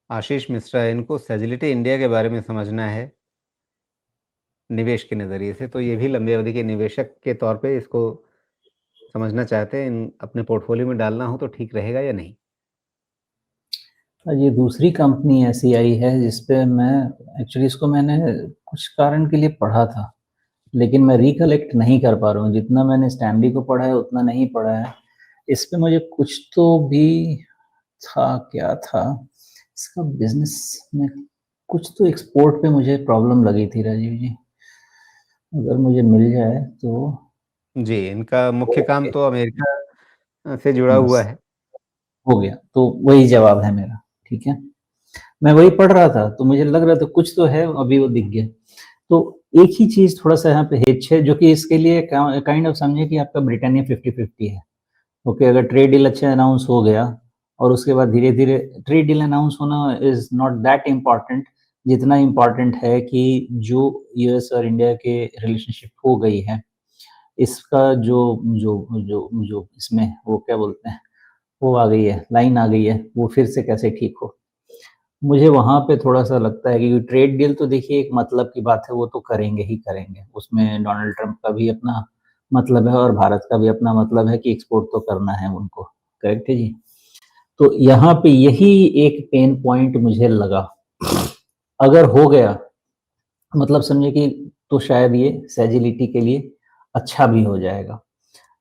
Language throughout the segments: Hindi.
आशीष मिश्रा, इनको सेजिलिटी इंडिया के बारे में समझना है निवेश के नज़रिए से, तो ये भी लंबी अवधि के निवेशक के तौर पे इसको समझना चाहते हैं, अपने पोर्टफोलियो में डालना हो तो ठीक रहेगा या नहीं? ये दूसरी कंपनी ऐसी आई है जिस पे मैं एक्चुअली इसको मैंने कुछ कारण के लिए पढ़ा था, लेकिन मैं रिकलेक्ट नहीं कर पा रहा हूँ। जितना मैंने स्टैनली को पढ़ा है उतना नहीं पढ़ा है। इस पे मुझे कुछ तो भी था, क्या था? इसका बिज़नेस में कुछ तो एक्सपोर्ट पे मुझे प्रॉब्लम लगी थी राजीव जी। अगर मुझे मिल जाए तो जी, इनका मुख्य काम ओके, तो अमेरिका से जुड़ा हुआ बस है। हो गया, तो वही जवाब है मेरा, ठीक है? मैं वही पढ़ रहा था, तो मुझे लग रहा था कुछ तो है, अभी वो दिख गया। तो एक ही चीज़ थोड़ा-सा यहाँ पे हिच है, जो कि इसके लिए काइंड ऑफ समझिए कि आपका ब्रिटानिया 50-50 है। ओके, अगर ट्रेड डील अच्छा अनाउंस हो गया और उसके बाद धीरे-धीरे ट्रेड डील अनाउंस होना इज़ नॉट दैट इम्पोर्टेंट, जितना इम्पोर्टेंट है कि जो यूएस और इंडिया के रिलेशनशिप हो गई है, इसका जो जो जो जो इसमें वो क्या बोलते हैं, वो आ गई है, लाइन आ गई है, वो फिर से कैसे ठीक हो। मुझे वहाँ पे थोड़ा-सा लगता है कि ट्रेड डील तो देखिए एक मतलब की बात है, वो तो करेंगे ही करेंगे। उसमें डोनाल्ड ट्रम्प का भी अपना मतलब है और भारत का भी अपना मतलब है कि एक्सपोर्ट तो करना है उनको, करेक्ट है जी? तो यहाँ पे यही एक पेन पॉइंट मुझे लगा। अगर हो गया, मतलब समझिए कि तो शायद ये सेजिलिटी के लिए अच्छा भी हो जाएगा।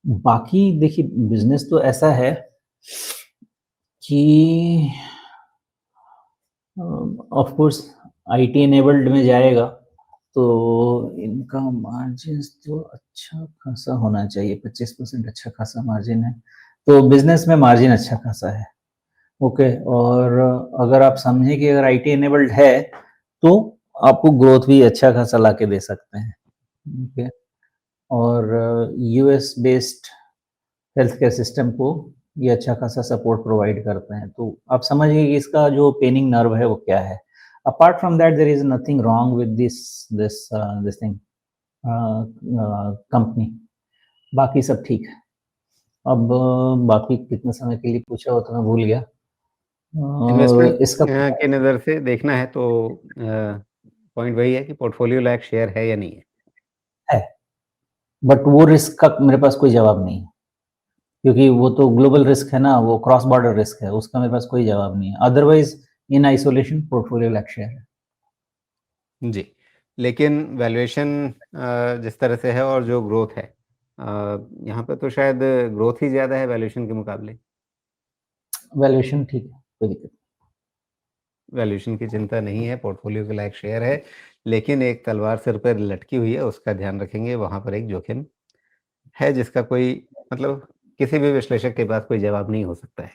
बाकी देखिए बिज़नेस तो ऐसा है कि ऑफ कोर्स आईटी इनेबल्ड में जाएगा, तो इनका मार्जिन्स तो अच्छा खासा होना चाहिए, 25% अच्छा खासा मार्जिन है। तो बिज़नेस में मार्जिन अच्छा खासा है, ओके। और अगर आप समझें कि अगर आईटी इनेबल्ड है, तो आपको ग्रोथ भी अच्छा खासा लाके दे सकते हैं, ओके। और US based health care system को ये अच्छा खासा सपोर्ट प्रोवाइड करते हैं। तो आप समझिए कि इसका जो पेनिंग नर्व है वो क्या है। Apart from that there is nothing wrong with this thing company. बाकी सब ठीक है। अब बाकी कितने समय के लिए पूछा हो तो मैं भूल गया। इन्वेस्टमेंट इसका की नज़र से देखना है तो पॉइंट वही है कि पोर्टफोलियो लायक शेयर है या नहीं है। है, बट वो रिस्क का मेरे पास कोई जवाब नहीं है, क्योंकि वो तो ग्लोबल रिस्क है ना, वो क्रॉस बॉर्डर रिस्क है, उसका मेरे पास कोई जवाब नहीं है। Otherwise in isolation portfolio like share है। जी, लेकिन वैल्यूएशन जिस तरह से है और जो ग्रोथ है यहाँ पे तो शायद ग्रोथ ही ज़्यादा है वैल्यूएशन के मुकाबले। वैल्यूएशन ठीक है, कोई दिक्कत नहीं। वैल्यूएशन की चिंता नहीं है, पोर्टफोलियो के लायक शेयर है, लेकिन एक तलवार सिर पर लटकी हुई है, उसका ध्यान रखेंगे, वहाँ पर एक जोखिम है जिसका कोई मतलब किसी भी विश्लेषक के पास कोई जवाब नहीं हो सकता है।